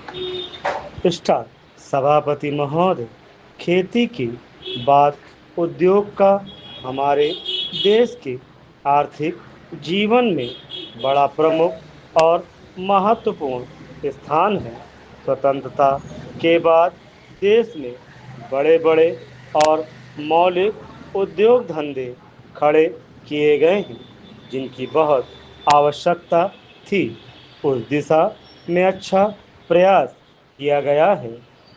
Star सभापति महोदय, खेती के बाद उद्योग का हमारे देश के आर्थिक जीवन में बड़ा प्रमुख और महत्वपूर्ण स्थान है। स्वतंत्रता के बाद देश में बड़े बड़े और मौलिक उद्योग धंधे खड़े किए गए हैं, जिनकी बहुत आवश्यकता थी। उस दिशा में अच्छा प्रयास किया गया है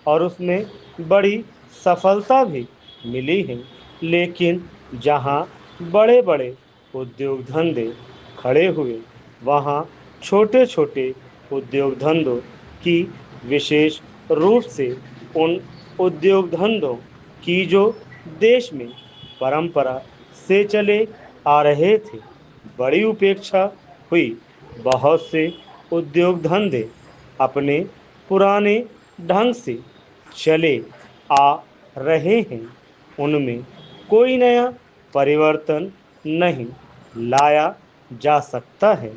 और उसमें बड़ी सफलता भी मिली है। लेकिन जहां बड़े बड़े उद्योग धंधे खड़े हुए, वहां छोटे छोटे उद्योग धंधों की विशेष रूप से उन उद्योग धंधों की जो देश में परंपरा से चले आ रहे थे, बड़ी उपेक्षा हुई। बहुत से उद्योग धंधे अपने पुराने ढंग से चले आ रहे हैं, उनमें कोई नया परिवर्तन नहीं लाया जा सकता है,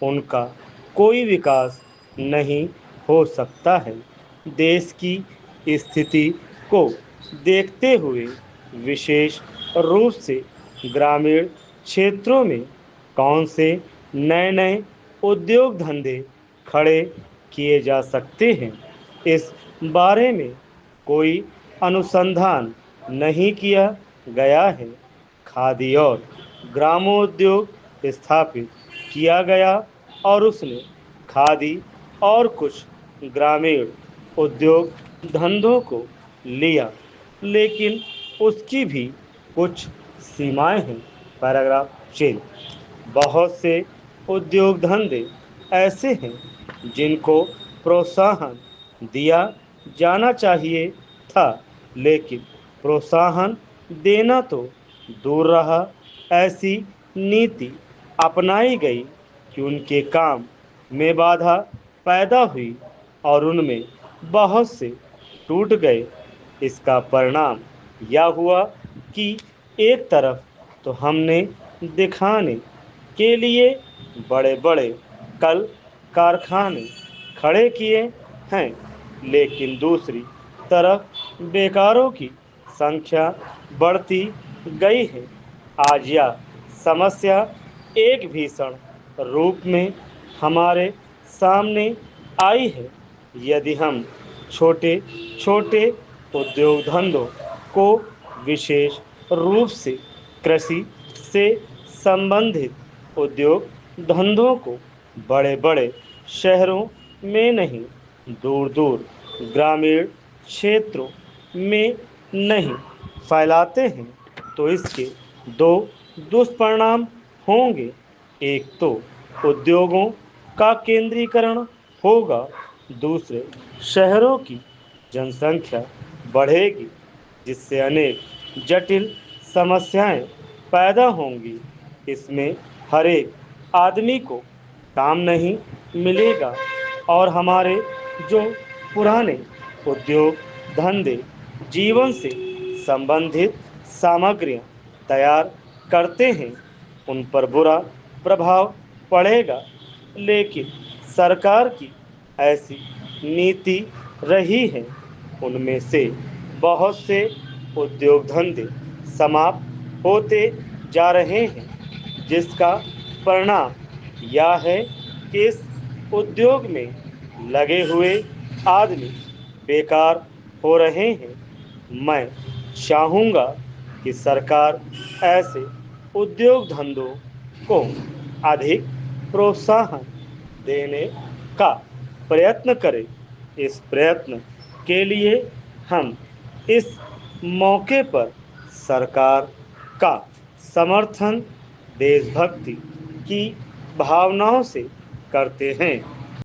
उनका कोई विकास नहीं हो सकता है। देश की स्थिति को देखते हुए, विशेष रूप से ग्रामीण क्षेत्रों में कौन से नए नए उद्योग धंधे खड़े किए जा सकते हैं, इस बारे में कोई अनुसंधान नहीं किया गया है। खादी और ग्रामोद्योग स्थापित किया गया और उसने खादी और कुछ ग्रामीण उद्योग धंधों को लिया, लेकिन उसकी भी कुछ सीमाएं हैं। Paragraph chain. बहुत से उद्योग धंधे ऐसे हैं जिनको प्रोत्साहन दिया जाना चाहिए था, लेकिन प्रोत्साहन देना तो दूर रहा, ऐसी नीति अपनाई गई कि उनके काम में बाधा पैदा हुई और उनमें बहुत से टूट गए। इसका परिणाम यह हुआ कि एक तरफ तो हमने दिखाने के लिए बड़े बड़े कल कारखाने खड़े किए हैं, लेकिन दूसरी तरफ बेकारों की संख्या बढ़ती गई है। आज यह समस्या एक भीषण रूप में हमारे सामने आई है। यदि हम छोटे छोटे उद्योग धंधों को, विशेष रूप से कृषि से संबंधित उद्योग धंधों को, बड़े बड़े शहरों में नहीं, दूर दूर ग्रामीण क्षेत्रों में नहीं फैलाते हैं, तो इसके दो दुष्परिणाम होंगे। एक तो उद्योगों का केंद्रीकरण होगा, दूसरे शहरों की जनसंख्या बढ़ेगी, जिससे अनेक जटिल समस्याएं पैदा होंगी। इसमें हर एक आदमी को काम नहीं मिलेगा और हमारे जो पुराने उद्योग धंधे जीवन से संबंधित सामग्रियां तैयार करते हैं, उन पर बुरा प्रभाव पड़ेगा। लेकिन सरकार की ऐसी नीति रही है, उनमें से बहुत से उद्योग धंधे समाप्त होते जा रहे हैं, जिसका परिणाम यह है कि इस उद्योग में लगे हुए आदमी बेकार हो रहे हैं। मैं चाहूँगा कि सरकार ऐसे उद्योग धंधों को अधिक प्रोत्साहन देने का प्रयत्न करे। इस प्रयत्न के लिए हम इस मौके पर सरकार का समर्थन देशभक्ति की भावनाओं से करते हैं।